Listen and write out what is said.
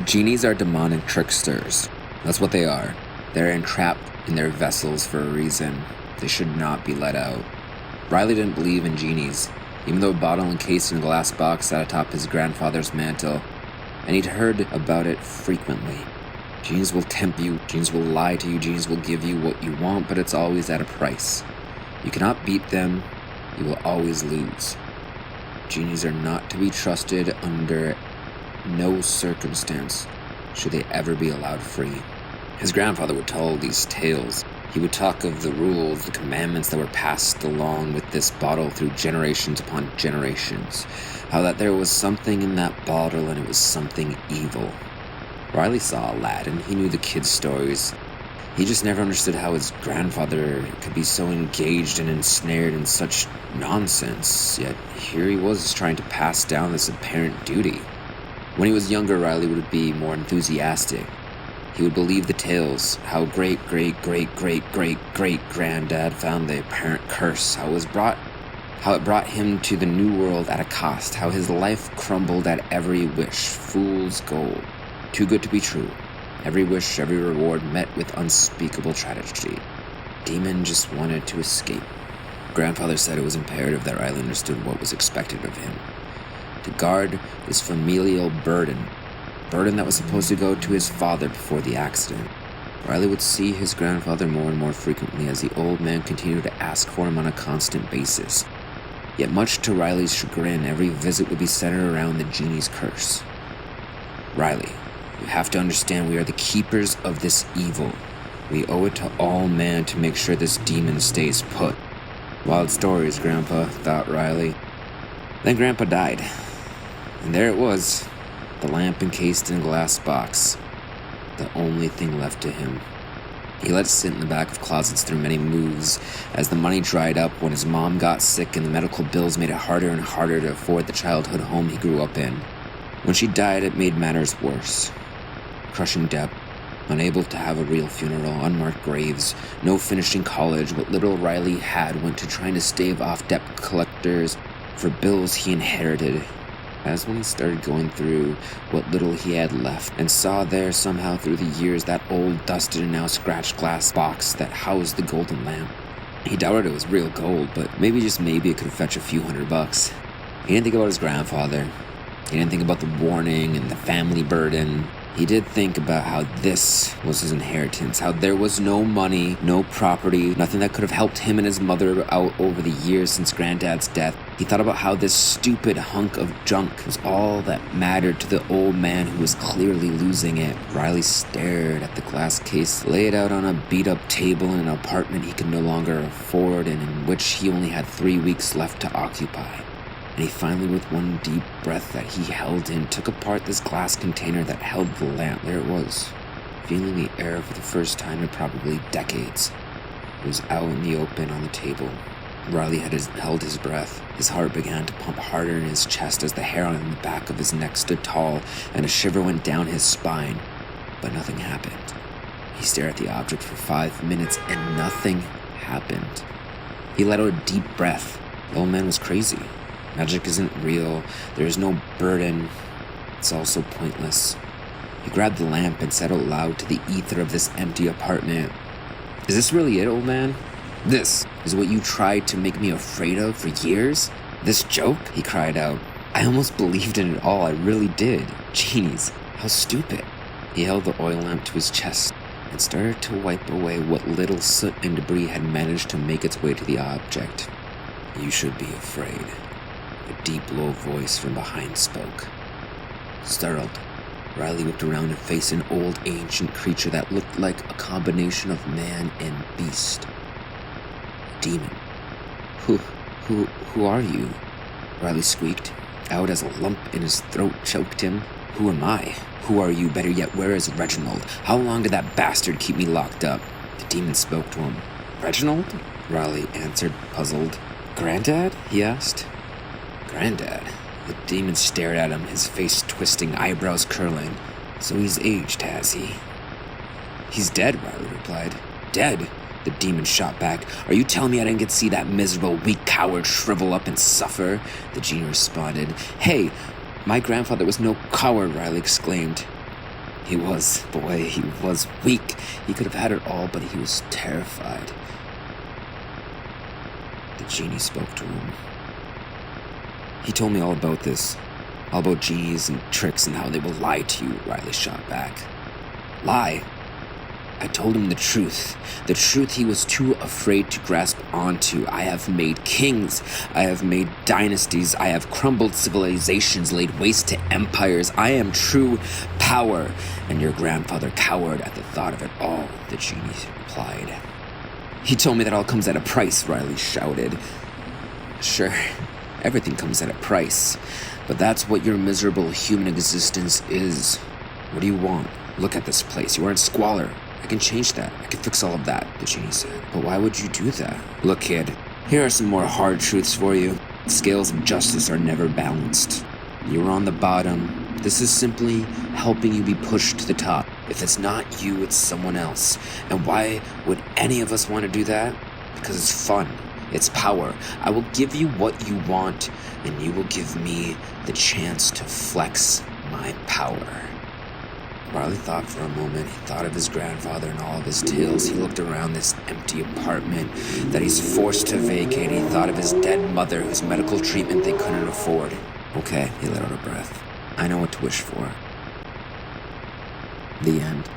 Genies are demonic tricksters. That's what they are. They're entrapped in their vessels for a reason. They should not be let out. Riley didn't believe in genies, even though a bottle encased in a glass box sat atop his grandfather's mantle, and he'd heard about it frequently. Genies will tempt you, genies will lie to you, genies will give you what you want, but it's always at a price. You cannot beat them, you will always lose. Genies are not to be trusted under no circumstance should they ever be allowed free. His grandfather would tell these tales. He would talk of the rules, the commandments that were passed along with this bottle through generations upon generations. How that there was something in that bottle and it was something evil. Riley saw Aladdin. He knew the kid's stories. He just never understood how his grandfather could be so engaged and ensnared in such nonsense. Yet here he was trying to pass down this apparent duty. When he was younger, Riley would be more enthusiastic. He would believe the tales, how great-great-great-great-great-granddad found the apparent curse, how it brought him to the new world at a cost, how his life crumbled at every wish, fool's gold, too good to be true. Every wish, every reward met with unspeakable tragedy. Demon just wanted to escape. Grandfather said it was imperative that Riley understood what was expected of him. To guard his familial burden that was supposed to go to his father before the accident. Riley would see his grandfather more and more frequently as the old man continued to ask for him on a constant basis. Yet much to Riley's chagrin, every visit would be centered around the genie's curse. Riley, you have to understand we are the keepers of this evil. We owe it to all man to make sure this demon stays put. Wild stories, Grandpa, thought Riley. Then Grandpa died. And there it was, the lamp encased in a glass box, the only thing left to him. He let it sit in the back of closets through many moves as the money dried up when his mom got sick and the medical bills made it harder and harder to afford the childhood home he grew up in. When she died, it made matters worse. Crushing debt, unable to have a real funeral, unmarked graves, no finishing college. What little Riley had went to trying to stave off debt collectors for bills he inherited. As when he started going through what little he had left and saw there somehow through the years that old dusted and now scratched glass box that housed the golden lamp. He doubted it was real gold, but maybe just maybe it could fetch a few $100. He didn't think about his grandfather. He didn't think about the warning and the family burden. He did think about how this was his inheritance, how there was no money, no property, nothing that could have helped him and his mother out over the years since Granddad's death. He thought about how this stupid hunk of junk was all that mattered to the old man who was clearly losing it. Riley stared at the glass case laid out on a beat-up table in an apartment he could no longer afford and in which he only had 3 weeks left to occupy. And he finally, with one deep breath that he held in, took apart this glass container that held the lamp. There it was, feeling the air for the first time in probably decades. It was out in the open on the table. Riley had held his breath. His heart began to pump harder in his chest as the hair on the back of his neck stood tall, and a shiver went down his spine. But nothing happened. He stared at the object for 5 minutes, and nothing happened. He let out a deep breath. The old man was crazy. Magic isn't real, there is no burden, it's also pointless. He grabbed the lamp and said out loud to the ether of this empty apartment, "Is this really it, old man? This is what you tried to make me afraid of for years? This joke?" he cried out. "I almost believed in it all, I really did. Genies, how stupid." He held the oil lamp to his chest and started to wipe away what little soot and debris had managed to make its way to the object. "You should be afraid." A deep, low voice from behind spoke. Startled, Riley looked around and faced an old, ancient creature that looked like a combination of man and beast. A demon. Who are you?" Riley squeaked out as a lump in his throat choked him. "Who am I? Who are you? Better yet, where is Reginald? How long did that bastard keep me locked up?" The demon spoke to him. "Reginald?" Riley answered, puzzled. "Granddad?" he asked. "Granddad?" The demon stared at him, his face twisting, eyebrows curling. "So he's aged, has he?" "He's dead," Riley replied. "Dead?" The demon shot back. "Are you telling me I didn't get to see that miserable, weak coward shrivel up and suffer?" The genie responded. "Hey, my grandfather was no coward," Riley exclaimed. He was weak. He could have had it all, but he was terrified. The genie spoke to him. He told me all about this. All about genies and tricks and how they will lie to you, Riley shot back. Lie? I told him the truth. The truth he was too afraid to grasp onto. I have made kings. I have made dynasties. I have crumbled civilizations, laid waste to empires. I am true power. And your grandfather cowered at the thought of it all, the genie replied. He told me that all comes at a price, Riley shouted. Sure, everything comes at a price. But that's what your miserable human existence is. What do you want? Look at this place. You are in squalor. I can change that. I can fix all of that, the genie said. But why would you do that? Look, kid, here are some more hard truths for you. Scales of justice are never balanced. You're on the bottom. This is simply helping you be pushed to the top. If it's not you, it's someone else. And why would any of us want to do that? Because it's fun. It's power. I will give you what you want, and you will give me the chance to flex my power. Riley thought for a moment. He thought of his grandfather and all of his tales. He looked around this empty apartment that he's forced to vacate. He thought of his dead mother whose medical treatment they couldn't afford. Okay, he let out a breath. I know what to wish for. The end.